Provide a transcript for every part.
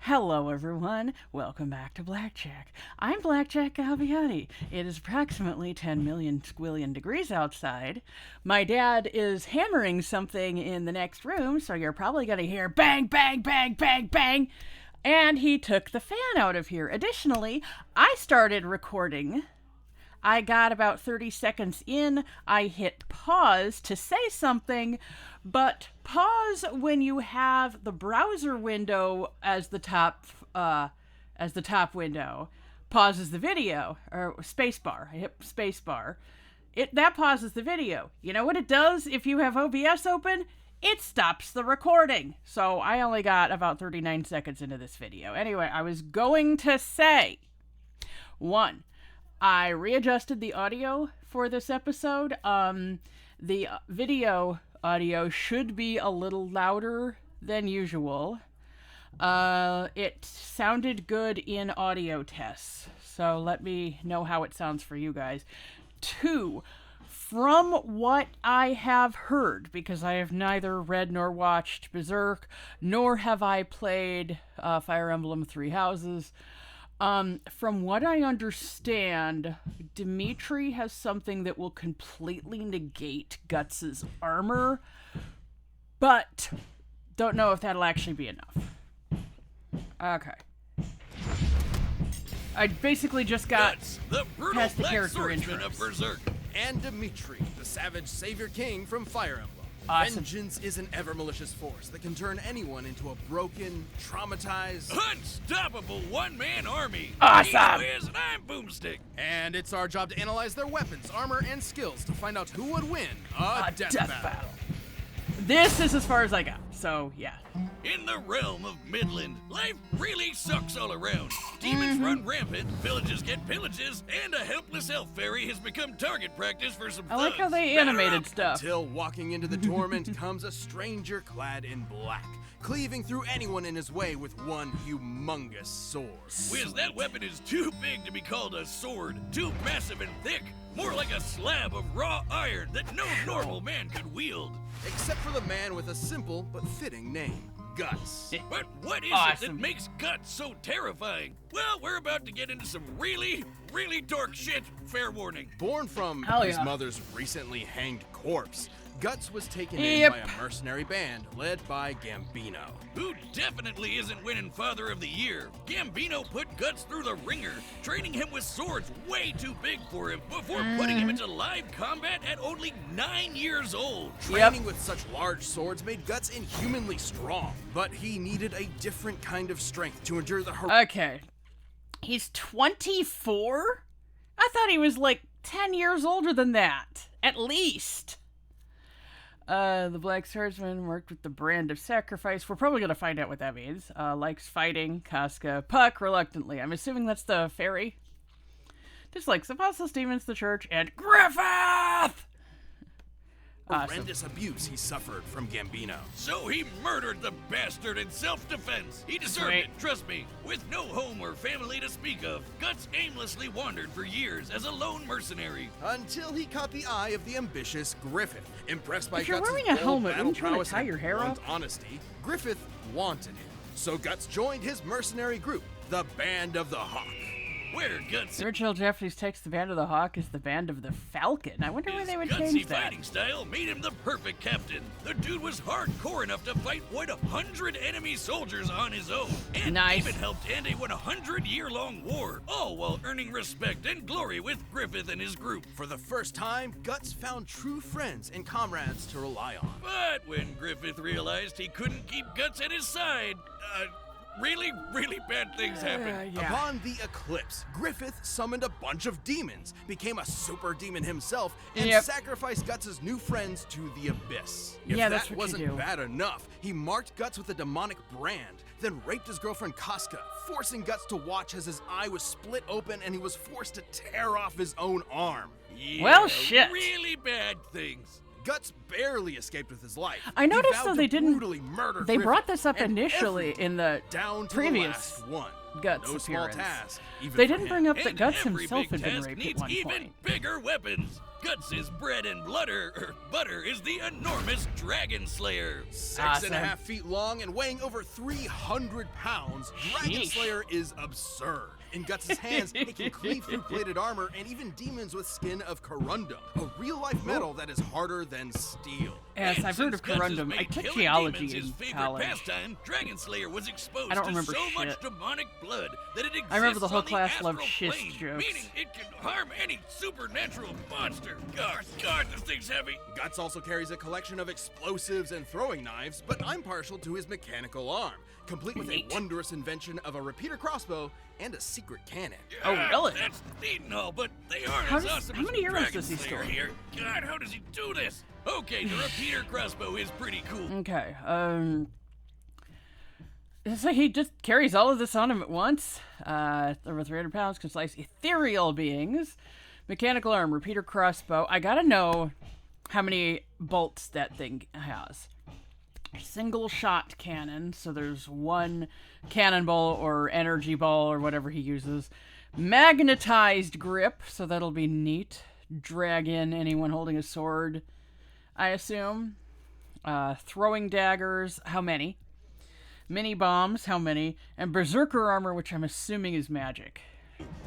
Hello everyone, welcome back to Blackjack. I'm Blackjack Galbiati. It is approximately 10 million squillion degrees outside. My dad is hammering something in the next room, so you're probably going to hear bang, bang, bang, bang, bang. And he took the fan out of here. Additionally, I started recording. I got about 30 seconds in. I hit pause to say something, but pause when you have the browser window as the top window pauses the video, or spacebar. I hit spacebar. That pauses the video. You know what it does if you have OBS open? It stops the recording. So I only got about 39 seconds into this video. Anyway, I was going to say, 1, I readjusted the audio for this episode. The video audio should be a little louder than usual. It sounded good in audio tests, so let me know how it sounds for you guys. 2, from what I have heard, because I have neither read nor watched Berserk, nor have I played Fire Emblem Three Houses, from what I understand, Dimitri has something that will completely negate Guts' armor, but don't know if that'll actually be enough. Okay. I basically just got Guts, the brutal past the Black character Swordsman intros. of Berserk. And Dimitri, the savage savior king from Fire Emblem. Awesome. Vengeance is an ever-malicious force that can turn anyone into a broken, traumatized... Unstoppable one-man army. Awesome. He's Wiz and I'm Boomstick. And it's our job to analyze their weapons, armor, and skills to find out who would win a death battle. This is as far as I got, so yeah. In the realm of Midland, life really sucks all around. Demons run rampant, villages get pillages, and a helpless elf fairy has become target practice for some I like how thugs. they Batter animated up. stuff. Till walking into the torment comes a stranger clad in black, cleaving through anyone in his way with one humongous sword. Wiz, that weapon is too big to be called a sword, too massive and thick, more like a slab of raw iron that no normal man could wield. Except for the man with a simple but fitting name, Guts. But what is it Awesome. that makes Guts so terrifying? Well, we're about to get into some really, really dark shit, fair warning. Born from Hell his yeah. mother's recently hanged corpse, Guts was taken Yep. in by a mercenary band led by Gambino. Who definitely isn't winning Father of the Year. Gambino put Guts through the ringer, training him with swords way too big for him before putting him into live combat at only 9 years old. Training with such large swords made Guts inhumanly strong, but he needed a different kind of strength to endure the Okay. He's 24? I thought he was like 10 years older than that. At least. The Black Swordsman worked with the brand of sacrifice. We're probably going to find out what that means. Likes fighting. Casca. Puck, reluctantly. I'm assuming that's the fairy. Dislikes apostles, demons, the church, and Griffith! Awesome. horrendous abuse he suffered from Gambino. So he murdered the bastard in self-defense. He deserved Sweet. it, trust me. With no home or family to speak of, Guts aimlessly wandered for years as a lone mercenary. Until he caught the eye of the ambitious Griffith. Impressed by If you're Guts' wearing a bold helmet, battle wouldn't you wanna prowess tie and your hair blunt up? honesty, Griffith wanted him. So Guts joined his mercenary group, the Band of the Hawk. Where Guts The original Japanese text, the Band of the Hawk, is the Band of the Falcon. I wonder why his they would gutsy change that. fighting style made him the perfect captain. The dude was hardcore enough to fight 100 enemy soldiers on his own, and Nice. even helped end a 100-year-long war, all while earning respect and glory with Griffith and his group. For the first time, Guts found true friends and comrades to rely on. But when Griffith realized he couldn't keep Guts at his side, really, really bad things happened. Yeah. Upon the eclipse, Griffith summoned a bunch of demons, became a super demon himself, and Yep. sacrificed Guts' new friends to the abyss. If Yeah, that that's what you wasn't do. bad enough, he marked Guts with a demonic brand, then raped his girlfriend Casca, forcing Guts to watch as his eye was split open and he was forced to tear off his own arm. Yeah, Well, shit. Really bad things. Guts barely escaped with his life. I He noticed, vowed though, to they didn't- brutally murder They Griffith brought this up and initially everyone, in the down to previous the last one. Guts No small appearance. task, even They for didn't him. bring up that And Guts every himself big had been task raped at needs one even point. bigger weapons. Guts' bread and butter is the enormous Dragon Slayer. 6.5 feet long and weighing over 300 pounds, Dragon Sheesh. Slayer is absurd. In Guts' hands, it can cleave through plated armor and even demons with skin of corundum, a real-life metal that is harder than steel. Yes, And I've heard of since Guts has corundum. I made took killing geology demons his in favorite college. pastime, Dragon Slayer was exposed I don't to remember so much shit. demonic blood that it exists I remember the whole on class astral loved schist plane, jokes. meaning it can harm any supernatural monster. God, this thing's heavy. Guts also carries a collection of explosives and throwing knives, but I'm partial to his mechanical arm, complete with Neat. a wondrous invention of a repeater crossbow and a secret cannon. Oh, Yeah, really? That's neat and all, but they aren't How as does- awesome how as many arrows Dragon does he Slayer store? here. God, how does he do this? Okay, the repeater crossbow is pretty cool. Okay, it's like he just carries all of this on him at once. Over 300 pounds, can slice ethereal beings. Mechanical arm, repeater crossbow. I gotta know how many bolts that thing has. Single shot cannon, so there's one cannonball or energy ball or whatever he uses. Magnetized grip, so that'll be neat. Drag in anyone holding a sword, I assume. Throwing daggers, how many? Mini bombs, how many? And Berserker armor, which I'm assuming is magic.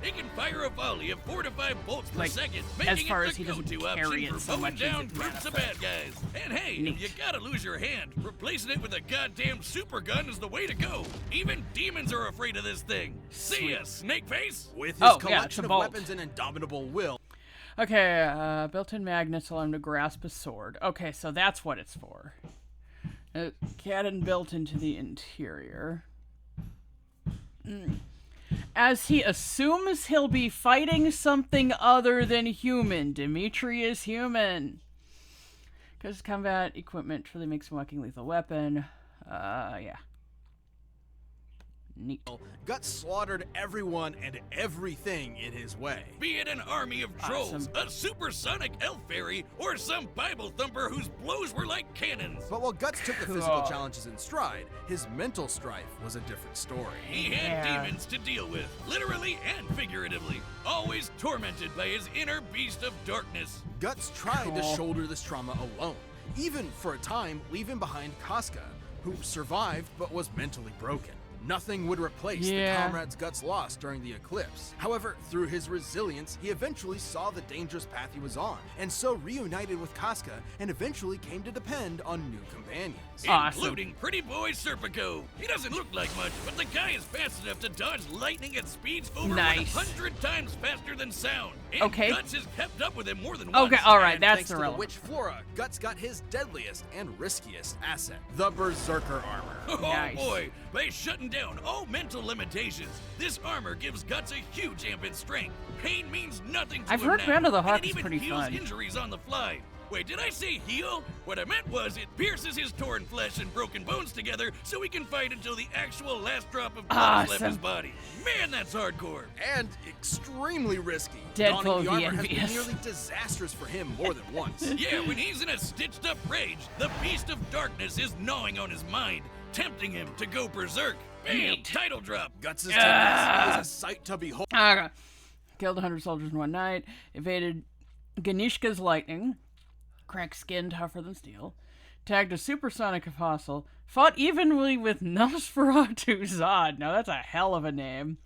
It can fire a volley of 4 to 5 bolts per Like, second, as making far it as the he doesn't go-to carry option it for so mowing much as down it groups of manifests. bad guys. And hey, Neat. if you gotta lose your hand, replacing it with a goddamn super gun is the way to go. Even demons are afraid of this thing. See ya, Snake Face. With his Oh, yeah, it's collection a of bolt. weapons and indomitable will, Okay, built-in magnets allow him to grasp a sword. Okay, so that's what it's for. Cannon built into the interior. As he assumes he'll be fighting something other than human. Dimitri is human. Because combat equipment truly makes him a walking lethal weapon. Yeah. Neat. Guts slaughtered everyone and everything in his way. Be it an army of trolls, Awesome. a supersonic elf fairy, or some Bible thumper whose blows were like cannons. But while Guts took the physical Cool. challenges in stride, his mental strife was a different story. He had Yeah. demons to deal with, literally and figuratively, always tormented by his inner beast of darkness. Guts tried to Cool. shoulder this trauma alone, even for a time leaving behind Casca, who survived but was mentally broken. Nothing would replace the Yeah. comrades Guts lost during the eclipse. However, through his resilience, he eventually saw the dangerous path he was on, and so reunited with Casca and eventually came to depend on new companions. Awesome. Including pretty boy Serpico. He doesn't look like much, but the guy is fast enough to dodge lightning at speeds over Nice. 100 times faster than sound. And Okay. Guts has kept up with him more than once. Okay, alright, And that's thanks the to the relevant. witch Flora, Guts got his deadliest and riskiest asset, the Berserker armor. Oh Nice. boy, by shutting down all mental limitations, this armor gives Guts a huge amp in strength. Pain means nothing to I've him heard now, Band of the and Hawk it is even pretty heals fun. injuries on the fly. Wait, did I say heal? What I meant was it pierces his torn flesh and broken bones together so he can fight until the actual last drop of blood has left his Awesome. body. Man, that's hardcore. And extremely risky. Deadpool Donning the would be armor has been envious. nearly disastrous for him more than once. Yeah, when he's in a stitched up rage, the beast of darkness is gnawing on his mind, tempting him to go berserk. Bam, Neat. title drop. Guts' tenacity is a sight to behold. Okay. Killed 100 soldiers in one night. Evaded Ganishka's lightning. Cracked skin tougher than steel. Tagged a supersonic apostle. Fought evenly with Nosferatu Zod. Now that's a hell of a name.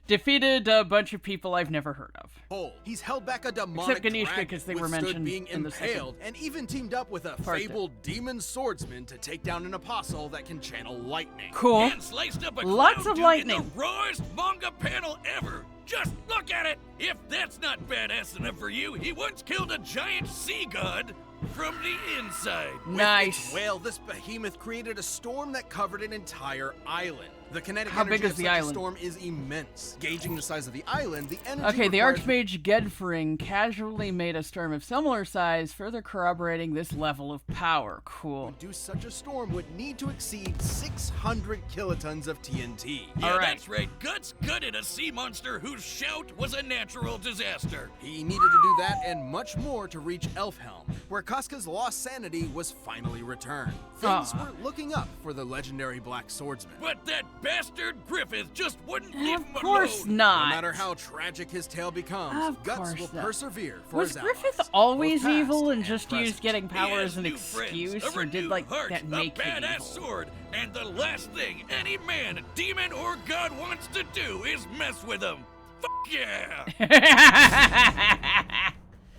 Defeated a bunch of people I've never heard of. He's held back a demonic Except Ganishka, dragon, 'cause they were withstood mentioned being in the second impaled, and even teamed up with a part fabled demon swordsman to take down an apostle that can channel lightning. Cool. And sliced up a Lots clown of dude lightning. in the rawest manga panel ever. Just look at it. If that's not badass enough for you, he once killed a giant sea god from the inside. With Nice. its whale, this behemoth created a storm that covered an entire island. The kinetic How energy big is of the such a island? storm is immense. Gauging the size of the island, the energy Okay, the required Archmage Gedfring casually made a storm of similar size, further corroborating this level of power. Cool. to do such a storm would need to exceed 600 kilotons of TNT. Yeah, All right. that's right. Guts gutted a sea monster whose shout was a natural disaster. He needed to do that and much more to reach Elfhelm, where Casca's lost sanity was finally returned. Things Aw. were looking up for the legendary Black Swordsman. But that bastard Griffith just wouldn't leave him Of course alone. not. No matter how tragic his tale becomes, Of Guts course will not. persevere for Was his Griffith allies, always both past evil and just present. used getting He power has as an new friends, excuse, a or did renewed like heart, that make a him badass evil? sword, and the last thing any man, demon, or god wants to do is mess with him. Fuck yeah!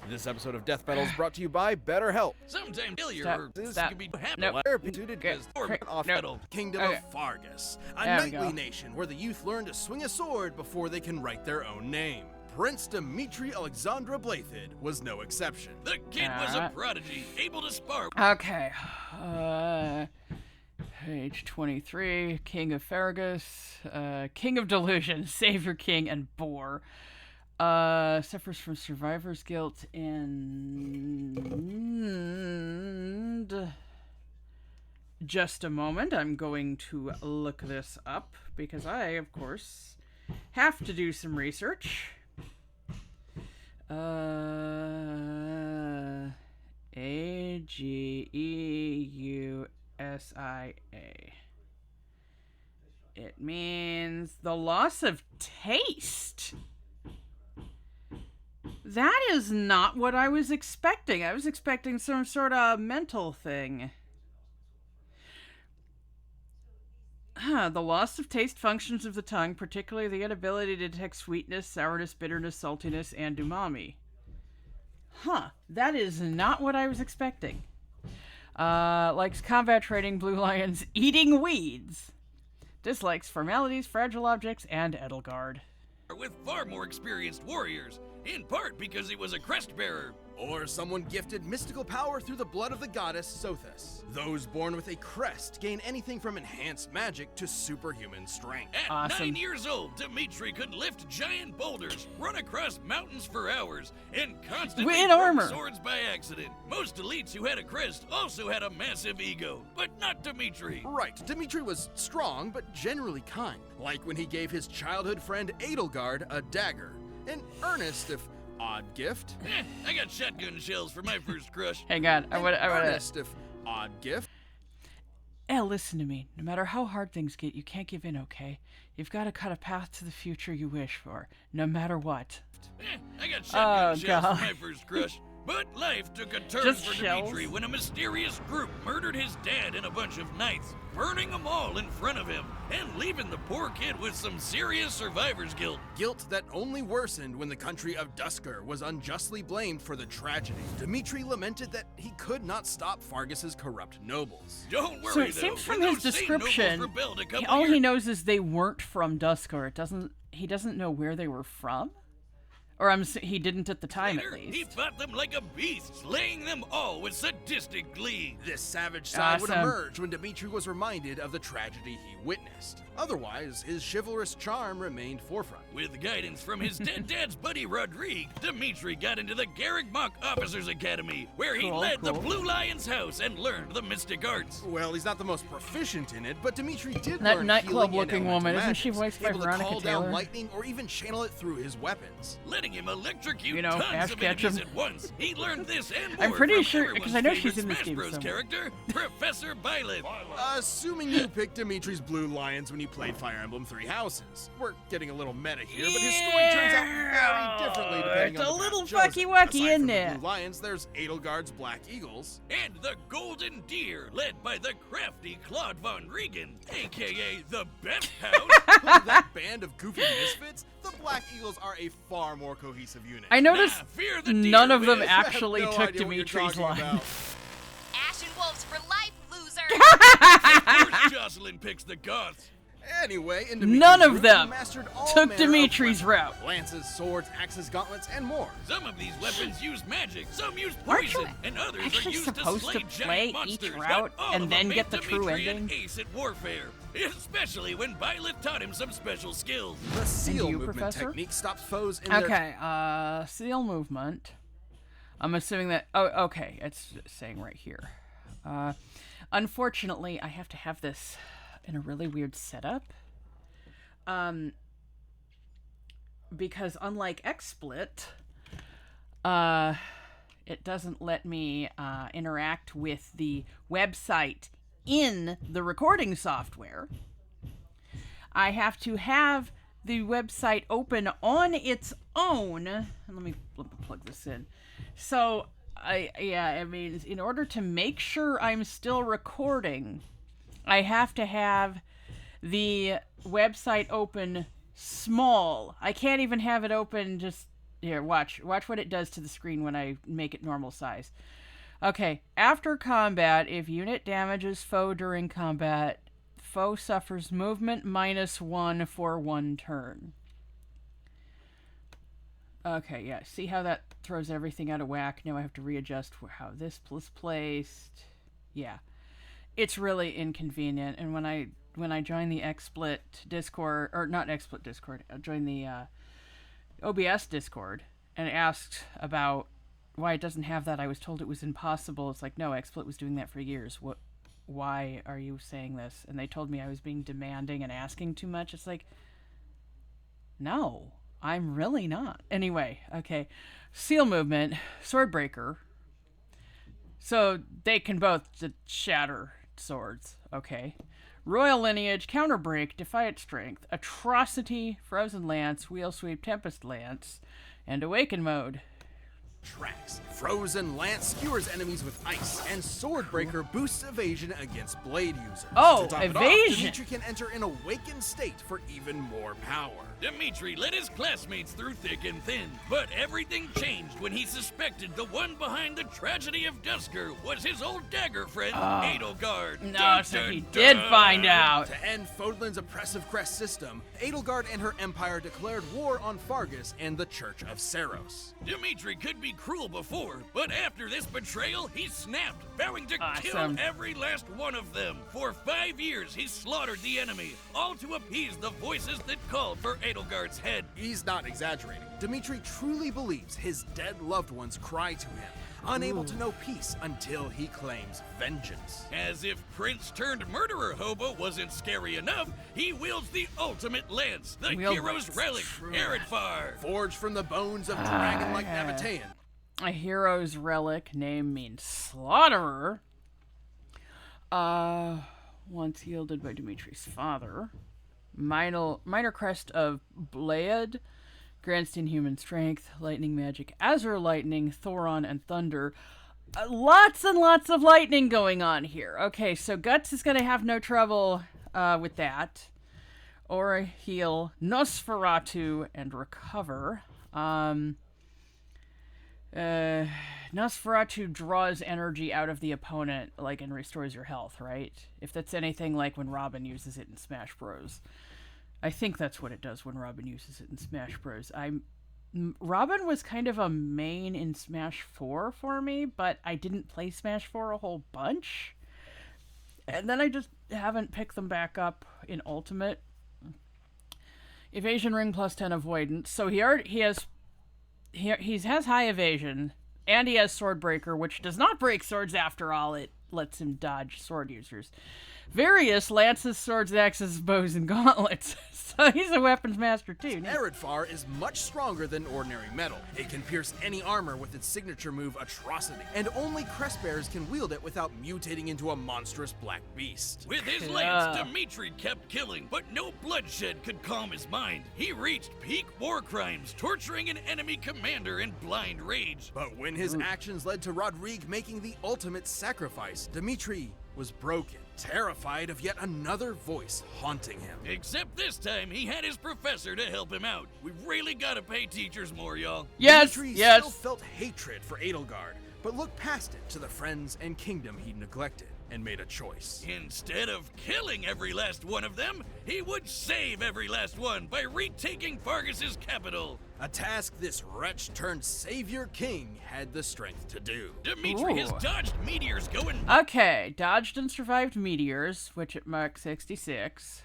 This episode of Death Battle is brought to you by BetterHelp. Sometimes failure Stop. can be happy. Nope. Therapy suited Okay. as Off No. metal. Kingdom Okay. of Fargus, a There we knightly go. nation where the youth learn to swing a sword before they can write their own name. Prince Dimitri Alexandra Blathid was no exception. The kid was a Alright. prodigy, able to spar. Okay. Page 23, King of Farragus, King of Delusion, Savior King, and Boar. Suffers from survivor's guilt and... Just a moment, I'm going to look this up, because I, of course, have to do some research. Ageussia. It means the loss of taste. That is not what I was expecting. I was expecting some sort of mental thing. The loss of taste functions of the tongue, particularly the inability to detect sweetness, sourness, bitterness, saltiness, and umami. That is not what I was expecting. Likes combat training, blue lions, eating weeds. Dislikes formalities, fragile objects, and Edelgard. With far more experienced warriors, in part because he was a crest bearer. Or someone gifted mystical power through the blood of the goddess Sothis. Those born with a crest gain anything from enhanced magic to superhuman strength. At Awesome. 9 years old, Dimitri could lift giant boulders, run across mountains for hours, and constantly In broke armor. swords by accident. Most elites who had a crest also had a massive ego, but not Dimitri. Right, Dimitri was strong, but generally kind. Like when he gave his childhood friend Edelgard a dagger. An earnest, if odd gift. I got shotgun shells for my first crush. Hang on, I An would. earnest, if odd gift. Listen to me. No matter how hard things get, you can't give in, okay? You've got to cut a path to the future you wish for, no matter what. I got shotgun shells God. for my first crush. But life took a turn Just for shells? Dimitri when a mysterious group murdered his dad and a bunch of knights, burning them all in front of him, and leaving the poor kid with some serious survivor's guilt. Guilt that only worsened when the country of Dusker was unjustly blamed for the tragedy. Dimitri lamented that he could not stop Fargus's corrupt nobles. Don't worry, So though. it seems from when his those same nobles description, rebelled a couple all he years- knows is they weren't from Duskar. He doesn't know where they were from, or he didn't at the time Later, at he least. fought them like a beast, slaying them all with sadistic glee. This savage side would Awesome. emerge when Dimitri was reminded of the tragedy he witnessed. Otherwise, his chivalrous charm remained forefront. With guidance from his dead dad's buddy Rodrigue, Dimitri got into the Garrigmach Officers Academy, where he Cool, led the cool. Blue Lion's house and learned the mystic arts. Well, he's not the most proficient in it, but Dimitri did That learn nightclub-looking healing and woman, elemental isn't she magics, voiced by able to Veronica call Taylor? down lightning or even channel it through his weapons. Letting him electrocute You know, tons Ash of enemies Ketchum. at once. He learned this and more I'm pretty from sure- 'cause I know everyone's she's in this favorite game Smash Bros. somewhere. character, Professor Byleth. Assuming you picked Dimitri's Blue Lions when you played Fire Emblem Three Houses. We're getting a little meta here, but his story turns out very differently depending It's on a the little path chosen. fucky-wucky, Aside isn't from the it? Blue Lions, there's Edelgard's Black Eagles. And the Golden Deer, led by the crafty Claude Von Regan, aka the Best House. With that band of goofy misfits, the Black Eagles are a far more cohesive unit. I noticed fear the deer, none of them man. I have actually no took idea what you're Dimitri's talking line. about. Ashen wolves for life, loser! Of course Jocelyn picks the Goths. Anyway, in None Dimitri's of group, them he mastered all took manner of Dimitri's weapons. route. Lances, swords, axes, gauntlets, and more. Some of these weapons use magic, some use Aren't you poison, and others are actually used supposed to to slay play giant each monsters. route but all and of then them get made the true Dimitri an ending? ace at warfare, especially when Byleth taught him some special skills. The seal you, movement Professor? technique stops foes in their... Okay, seal movement. I'm assuming that... Oh, okay, it's saying right here. Unfortunately, I have to have this in a really weird setup. Because unlike XSplit, it doesn't let me interact with the website in the recording software. I have to have the website open on its own. Let me plug this in. So, I mean, in order to make sure I'm still recording, I have to have the website open small. I can't even have it open just... Here, watch what it does to the screen when I make it normal size. Okay, after combat, if unit damages foe during combat, foe suffers movement -1 for 1 turn. Okay, yeah, see how that throws everything out of whack? Now I have to readjust how this was placed. Yeah, it's really inconvenient. And when I join the XSplit Discord, or not XSplit Discord, I joined the OBS Discord and asked about why it doesn't have that. I was told it was impossible. It's like, no, XSplit was doing that for years. Why are you saying this? And they told me I was being demanding and asking too much. It's like, no, I'm really not. Anyway, okay. Seal movement, Swordbreaker. So they can both shatter swords. Okay. Royal Lineage, Counterbreak, Defiant Strength, Atrocity, Frozen Lance, Wheel Sweep, Tempest Lance, and Awaken Mode. Tracks. Frozen Lance skewers enemies with ice, and Swordbreaker boosts evasion against blade users. Oh, To top it off, evasion! Dimitri can enter an awakened state for even more power. Dimitri led his classmates through thick and thin, but everything changed when he suspected the one behind the tragedy of Dusker was his old dagger friend, Edelgard. No, so he did find out. To end Fodlan's oppressive crest system, Edelgard and her empire declared war on Fargus and the Church of Saros. Dimitri could be cruel before, but after this betrayal, he snapped, vowing to kill Awesome. every last one of them. For 5 years, he slaughtered the enemy, all to appease the voices that called for Edelgard's head. He's not exaggerating. Dimitri truly believes his dead loved ones cry to him, unable to know peace until he claims vengeance. As if prince-turned-murderer hobo wasn't scary enough, he wields the ultimate lance, the hero's relic, Eredfar. Forged from the bones of dragon-like Nabatean. A hero's relic, name means slaughterer. Once yielded by Dimitri's father. Minor crest of Blade, grants inhuman strength, lightning magic, Azure lightning, Thoron, and thunder. Lots and lots of lightning going on here. Okay, so Guts is going to have no trouble with that. Or heal, Nosferatu, and recover. Nosferatu draws energy out of the opponent, like, and restores your health, right? If that's anything like when Robin uses it in Smash Bros. I think that's what it does when Robin uses it in Smash Bros. Robin was kind of a main in Smash 4 for me, but I didn't play Smash 4 a whole bunch. And then I just haven't picked them back up in Ultimate. Evasion ring plus 10 avoidance. So he has high evasion, and he has Swordbreaker, which does not break swords after all. It lets him dodge sword users. Various lances, swords, axes, bows, and gauntlets. So he's a weapons master too. Eredfar is much stronger than ordinary metal. It can pierce any armor with its signature move, Atrocity, and only crest bearers can wield it without mutating into a monstrous black beast. With his lance, Dimitri kept killing, but no bloodshed could calm his mind. He reached peak war crimes, torturing an enemy commander in blind rage. But when his actions led to Rodrigue making the ultimate sacrifice, Dimitri was broken, terrified of yet another voice haunting him. Except this time, he had his professor to help him out. We've really gotta pay teachers more, y'all. Yes, Dimitri yes. still felt hatred for Edelgard, but looked past it to the friends and kingdom he neglected and made a choice. Instead of killing every last one of them, he would save every last one by retaking Fargus's capital. A task this wretch-turned-savior king had the strength to do. Dimitri has dodged meteors going... Okay, dodged and survived meteors, which at Mark 66.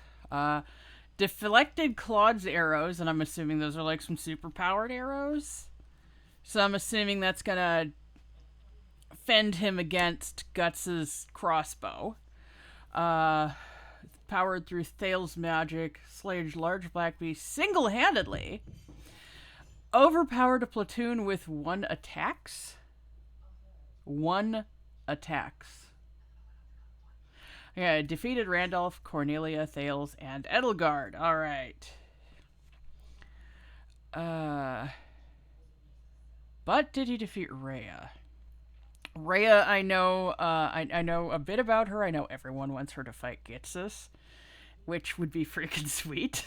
Deflected Claude's arrows, and I'm assuming those are like some super-powered arrows. So I'm assuming that's gonna fend him against Guts's crossbow. Powered through Thale's magic, slayed large black beast single-handedly. Overpowered a platoon with 1 attacks. 1 attacks. Yeah, defeated Randolph, Cornelia, Thales, and Edelgard. All right. But did he defeat Rhea? Rhea, I know. I know a bit about her. I know everyone wants her to fight Gitsis, which would be freaking sweet.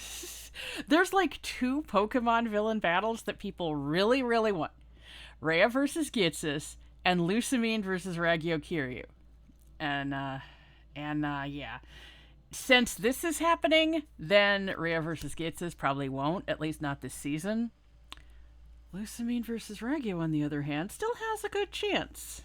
There's like 2 Pokemon villain battles that people really, really want: Rhea versus Gitsis and Lucamine versus Ragiokiryu. And yeah. Since this is happening, then Rhea versus Gitsis probably won't, at least not this season. Lucamine versus Regio, on the other hand, still has a good chance.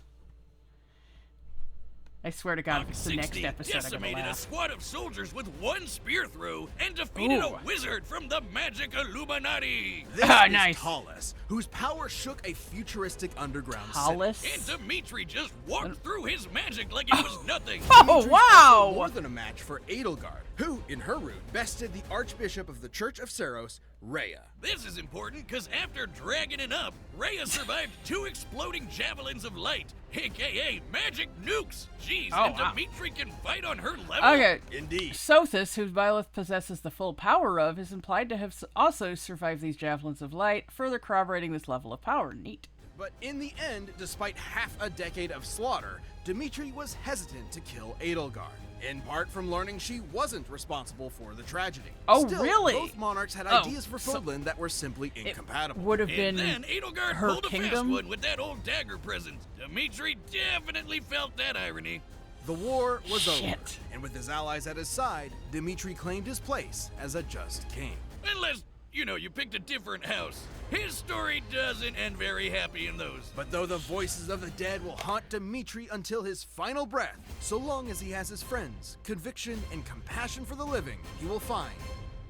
I swear to God, if it's the next episode, I'm gonna decimated a laugh. squad of soldiers with 1 spear throw and defeated Ooh. a wizard from the Magic Illuminati. This Ah, is nice. Talus, whose power shook a futuristic underground Hollis? And Dimitri just walked through his magic like it was nothing. Oh, Dimitri's also more wow! than a match for Edelgard, who, in her route, bested the Archbishop of the Church of Ceros, Rhea. This is important because after dragging it up, Rhea survived 2 exploding javelins of light, aka magic nukes. Jeez, Oh, and wow. Dimitri can fight on her level. Okay, Indeed. Sothis, who Byleth possesses the full power of, is implied to have also survived these javelins of light, further corroborating this level of power. Neat. But in the end, despite half a decade of slaughter, Dimitri was hesitant to kill Edelgard, in part from learning she wasn't responsible for the tragedy. Oh, Still, really? both monarchs had Oh, ideas for so- Fodlan that were simply incompatible. Would have And been then Edelgard her pulled a fast kingdom. one with that old dagger present. Dimitri definitely felt that irony. The war was over, Shit. and with his allies at his side, Dimitri claimed his place as a just king. Unless, you picked a different house. His story doesn't end very happy in those. But though the voices of the dead will haunt Dimitri until his final breath, so long as he has his friends, conviction, and compassion for the living, he will find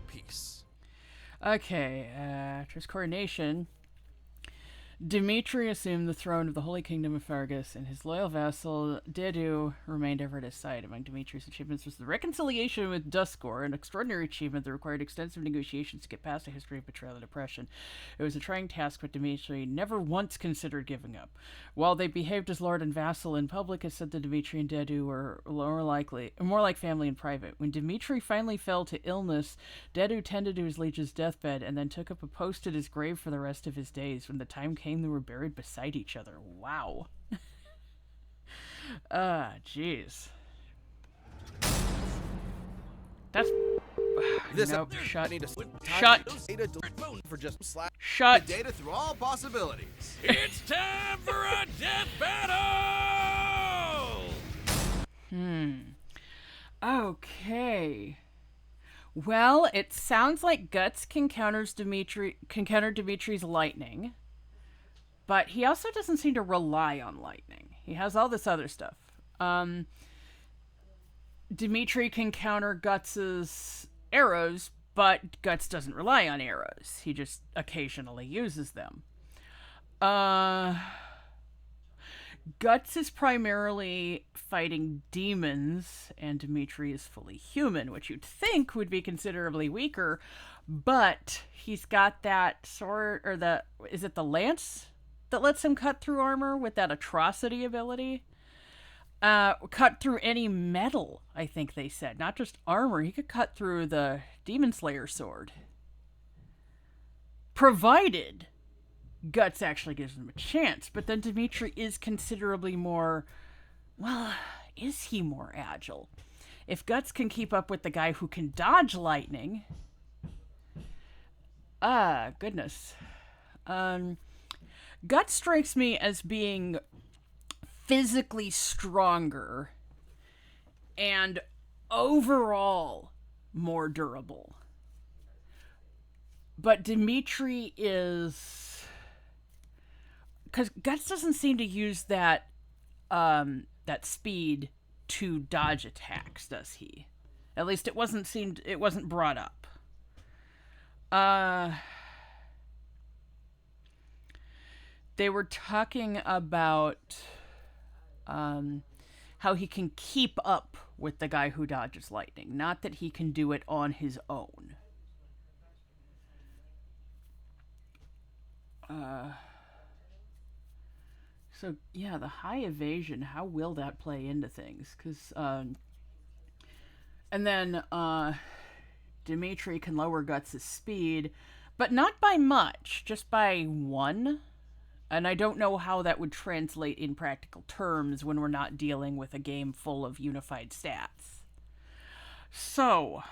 peace. Okay, after his coronation, Dimitri assumed the throne of the Holy Kingdom of Fargus, and his loyal vassal, Dedu, remained ever at his side. Among Dimitri's achievements was the reconciliation with Duskor, an extraordinary achievement that required extensive negotiations to get past a history of betrayal and oppression. It was a trying task, but Dimitri never once considered giving up. While they behaved as lord and vassal in public, it said that Dimitri and Dedu were more like family in private. When Dimitri finally fell to illness, Dedu tended to his liege's deathbed and then took up a post at his grave for the rest of his days. When the time came, they were buried beside each other. Wow. Jeez. That's... This Nope, episode, shut. I need to Shut. data for just slap Shut. the data through all possibilities. It's time for a death battle! Okay. Well, it sounds like Guts can counter Dimitri's lightning, but he also doesn't seem to rely on lightning. He has all this other stuff. Dimitri can counter Guts's arrows, but Guts doesn't rely on arrows. He just occasionally uses them. Guts is primarily fighting demons, and Dimitri is fully human, which you'd think would be considerably weaker, but he's got that sword, or is it the lance that lets him cut through armor with that atrocity ability? Cut through any metal, I think they said. Not just armor, he could cut through the Demon Slayer sword. Provided Guts actually gives him a chance, but then Dimitri is considerably more... Well, is he more agile? If Guts can keep up with the guy who can dodge lightning... goodness. Guts strikes me as being physically stronger and overall more durable. But Dimitri is... Because Guts doesn't seem to use that speed to dodge attacks, does he? At least it wasn't brought up. They were talking about how he can keep up with the guy who dodges lightning, not that he can do it on his own. So, yeah, the high evasion, how will that play into things? Because And then Dimitri can lower Guts' speed, but not by much, just by 1. And I don't know how that would translate in practical terms when we're not dealing with a game full of unified stats. So,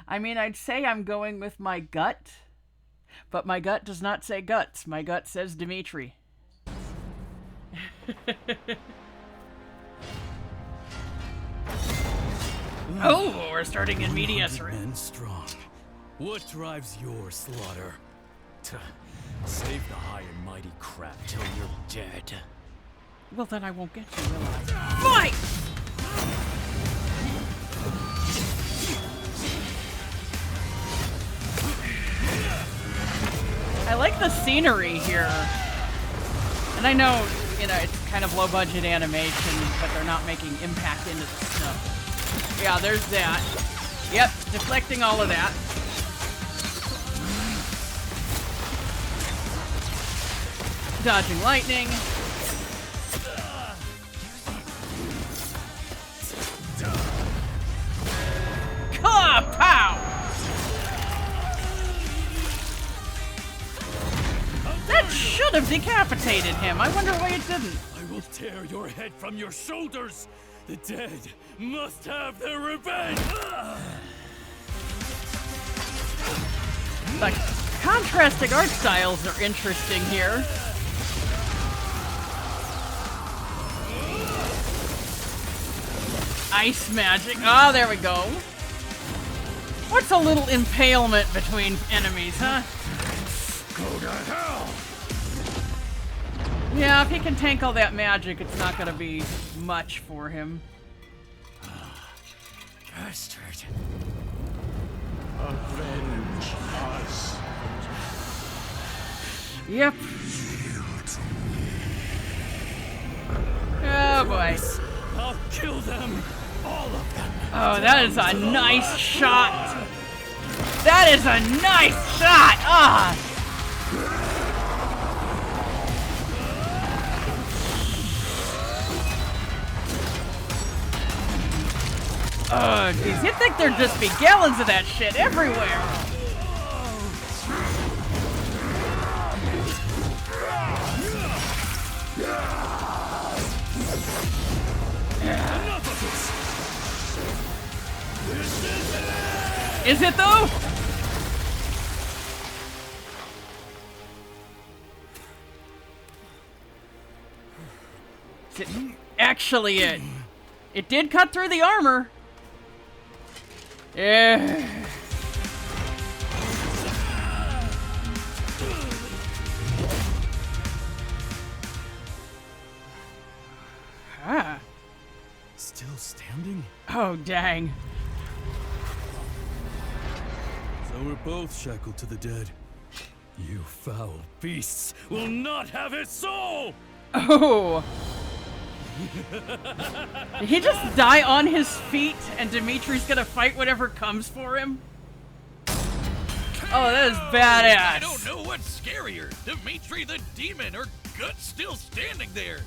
I mean, I'd say I'm going with my gut, but my gut does not say Guts. My gut says Dimitri. Oh, we're starting in medias res. Men strong. What drives your slaughter? Save the high and mighty crap till you're dead. Well, then I won't get you, will I? Fight! I like the scenery here. And I know, you know, it's kind of low-budget animation, but they're not making impact into the snow. Yeah, there's that. Yep, deflecting all of that. Dodging lightning. Ka-pow! That should have decapitated him. I wonder why it didn't. I will tear your head from your shoulders. The dead must have their revenge. The contrasting art styles are interesting here. Ice magic. Ah, there we go. What's a little impalement between enemies, huh? Go to hell. Yeah, if he can tank all that magic, it's not gonna be much for him. Bastard. Avenge us. Yep. Oh boy. I'll kill them. All of them. Oh, that is a nice shot. That is a nice shot. Ah. Oh, geez. You'd think there'd just be gallons of that shit everywhere. Is it though? Is it actually it? It did cut through the armor. Yeah. Ah. Still standing? Oh, dang. So we're both shackled to the dead. You foul beasts will not have his soul! Oh. Did he just die on his feet and Dimitri's gonna fight whatever comes for him? Oh, that is badass. I don't know what's scarier, Dimitri the demon or Guts still standing there.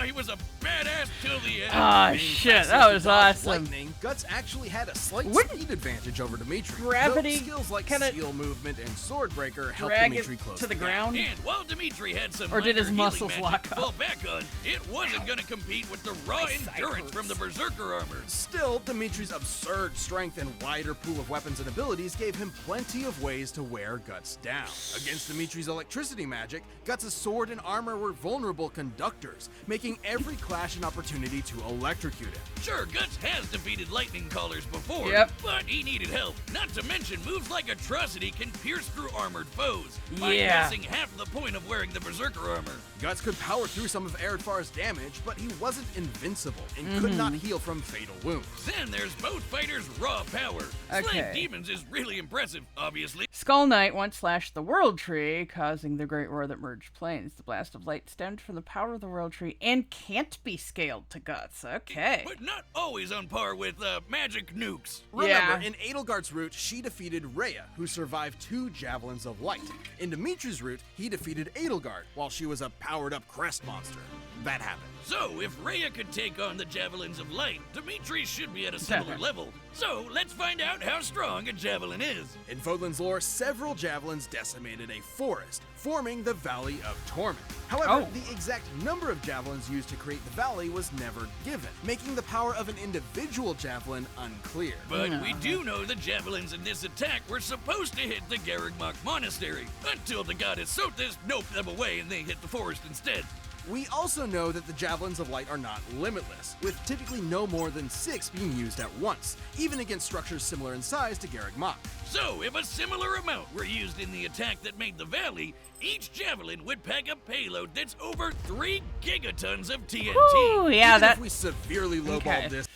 He was a badass till the end. Oh shit, that was awesome. Lightning, Guts actually had a slight Wouldn't speed advantage over Dimitri. gravity though skills like kinda seal movement and swordbreaker helped drag Dimitri it close to the gap. ground? And while Dimitri had some Or did his minor muscles healing lock magic to up? fall back on, it wasn't gonna compete with the raw endurance from the Berserker armor. Still, Dimitri's absurd strength and wider pool of weapons and abilities gave him plenty of ways to wear Guts down. Against Dimitri's electricity magic, Guts' sword and armor were vulnerable conductors, making every clash an opportunity to electrocute him. Sure, Guts has defeated lightning callers before, Yep. but he needed help. Not to mention, moves like Atrocity can pierce through armored foes, Yeah. bypassing half the point of wearing the Berserker armor. Guts could power through some of Eredfar's damage, but he wasn't invincible and could not heal from fatal wounds. Then there's both fighters' raw power. Okay. Slaying demons is really impressive, obviously. Skull Knight once slashed the World Tree, causing the Great Roar that merged planes. The blast of lightning light stemmed from the power of the World Tree and can't be scaled to Guts. Okay. But not always on par with magic nukes. Remember, in Edelgard's route, she defeated Rhea, who survived 2 Javelins of Light. In Dimitri's route, he defeated Edelgard while she was a powered-up crest monster. That happened. So, if Rhea could take on the Javelins of Light, Dimitri should be at a similar level. So, let's find out how strong a Javelin is. In Vodlin's lore, several Javelins decimated a forest, forming the Valley of Torment. However, the exact number of Javelins used to create the valley was never given, making the power of an individual Javelin unclear. But we do know the Javelins in this attack were supposed to hit the Garrigmach Monastery, until the goddess Sothis noped them away and they hit the forest instead. We also know that the Javelins of Light are not limitless, with typically no more than 6 being used at once, even against structures similar in size to Garrigmach. So, if a similar amount were used in the attack that made the valley, each Javelin would pack a payload that's over 3 gigatons of TNT. Ooh, yeah, Even if we severely lowballed this.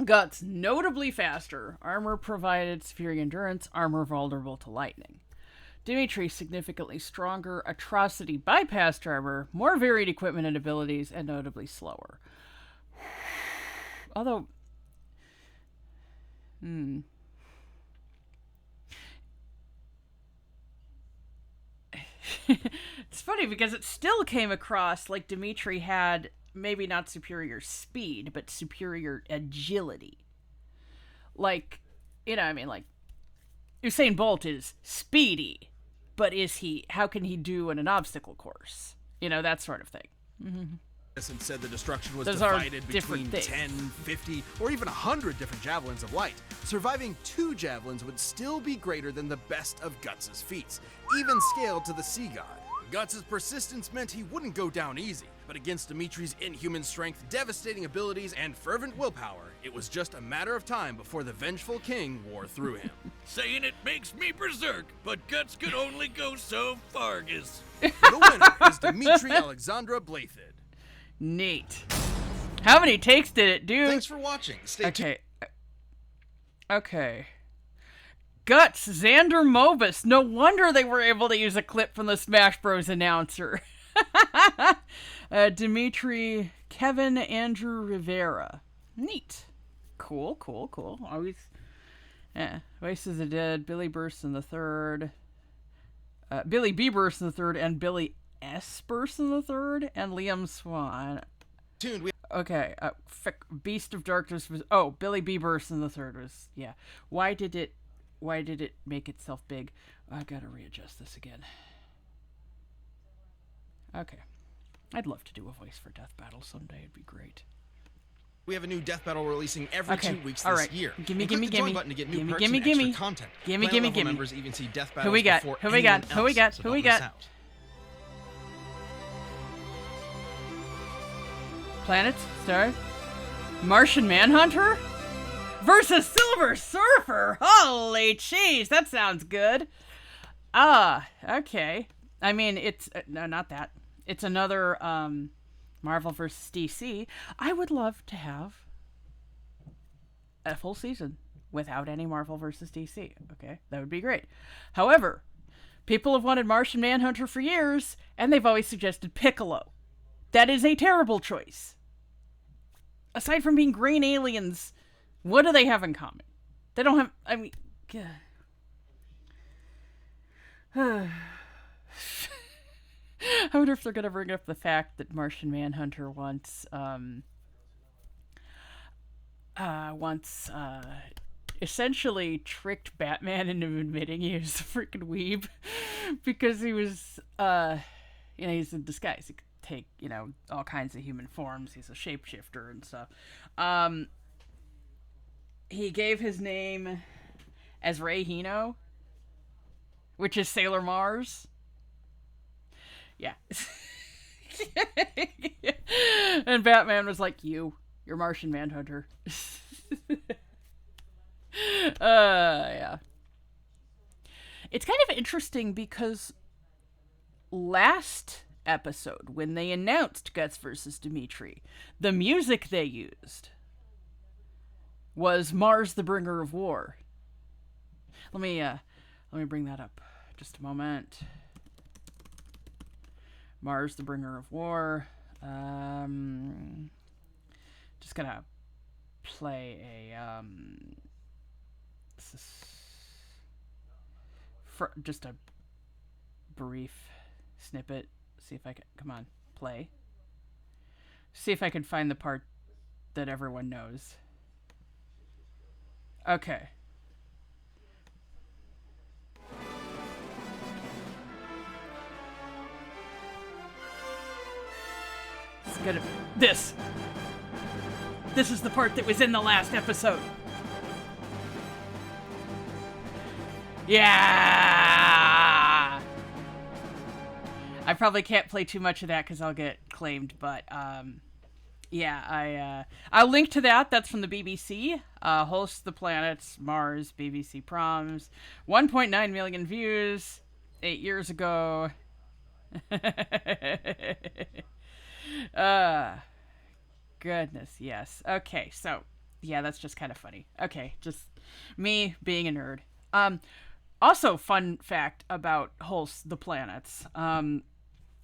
Guts notably faster. Armor provided superior endurance. Armor vulnerable to lightning. Dimitri significantly stronger. Atrocity bypassed armor. More varied equipment and abilities, and notably slower. Although, it's funny because it still came across like Dimitri had maybe not superior speed, but superior agility. Like, you know, I mean, like, Usain Bolt is speedy, but how can he do in an obstacle course? You know, that sort of thing. And said the destruction was Those are divided different between things. 10, 50, or even 100 different Javelins of Light. Surviving 2 Javelins would still be greater than the best of Guts' feats, even scaled to the Sea God. Guts' persistence meant he wouldn't go down easy, but against Dimitri's inhuman strength, devastating abilities, and fervent willpower, it was just a matter of time before the vengeful king wore through him. Saying it makes me berserk, but Guts could only go so fargus. The winner is Dimitri Alexandra Blathid. Neat. How many takes did it do? Thanks for watching. Stay tuned. Okay. Guts, Xander Mobus. No wonder they were able to use a clip from the Smash Bros. Announcer. Dimitri, Kevin, Andrew Rivera. Neat. Cool. Always. Voice of the Dead, Billy Burson the Third. Billy B. Burson the Third, and Billy S. Burson the Third, and Liam Swan. Okay. Beast of Darkness was. Oh, Billy B. Burson the Third was. Yeah. Why did it make itself big? I gotta readjust this again. Okay. I'd love to do a voice for Death Battle someday. It'd be great. We have a new Death Battle releasing every 2 weeks all this right. year. Gimme, Click the join button to get new perks and extra content. Planet level members even see Death Battles before anyone else, so don't miss out. Planets? Stars? Martian Manhunter? Versus Silver Surfer! Holy cheese, that sounds good. Okay. I mean, it's... no, not that. It's another, Marvel vs. DC. I would love to have a full season without any Marvel vs. DC. Okay? That would be great. However, people have wanted Martian Manhunter for years, and they've always suggested Piccolo. That is a terrible choice. Aside from being green aliens, what do they have in common? They don't have... I mean... I wonder if they're going to bring up the fact that Martian Manhunter once essentially tricked Batman into admitting he was a freaking weeb because he was, he's in disguise. He could take, all kinds of human forms. He's a shapeshifter and stuff. He gave his name as Ray Hino, which is Sailor Mars. Yeah. And Batman was like, you're Martian Manhunter. Yeah. It's kind of interesting because last episode, when they announced Guts versus Dimitri, the music they used was Mars the Bringer of War. Let me bring that up just a moment. Mars, the bringer of war. Just gonna play a just a brief snippet. See if I can, come on, play. See if I can find the part that everyone knows. Okay. It's gonna, this is the part that was in the last episode. Yeah! I probably can't play too much of that because I'll get claimed, but yeah, I'll link to that. That's from the BBC. Hosts the Planets, Mars, BBC Proms. 1.9 million views 8 years ago. Goodness, yes. Okay, so yeah, that's just kind of funny. Okay, just me being a nerd. Also, fun fact about Hosts the Planets.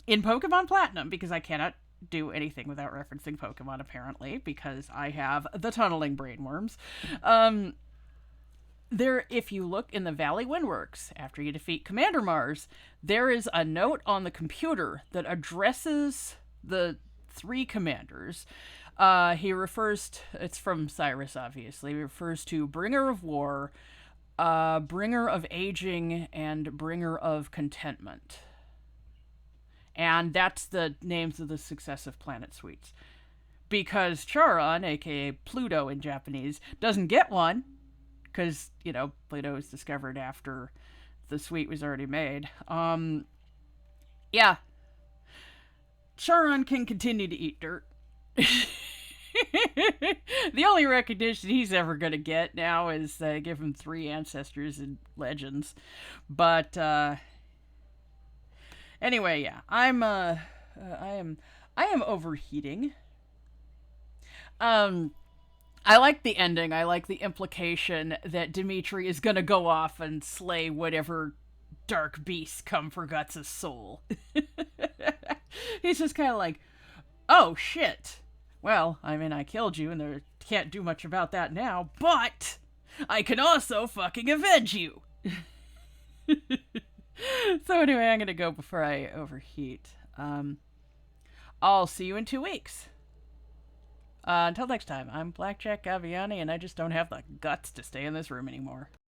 In Pokemon Platinum, because I cannot do anything without referencing Pokemon, apparently, because I have the tunneling brainworms. There, if you look in the Valley Windworks, after you defeat Commander Mars, there is a note on the computer that addresses the 3 commanders. He refers to, it's from Cyrus, obviously. He refers to Bringer of War, Bringer of Aging, and Bringer of Contentment. And that's the names of the successive planet suites. Because Charon, aka Pluto in Japanese, doesn't get one, because, you know, Pluto was discovered after the suite was already made. Yeah. Charon can continue to eat dirt. The only recognition he's ever going to get now is give him 3 ancestors in Legends. But, anyway, yeah, I am overheating. I like the ending. I like the implication that Dimitri is gonna go off and slay whatever dark beasts come for Guts' soul. He's just kind of like, oh shit. Well, I mean, I killed you and there can't do much about that now, but I can also fucking avenge you. So anyway, I'm gonna go before I overheat. I'll see you in 2 weeks. Until next time, I'm Blackjack Gaviani, and I just don't have the guts to stay in this room anymore.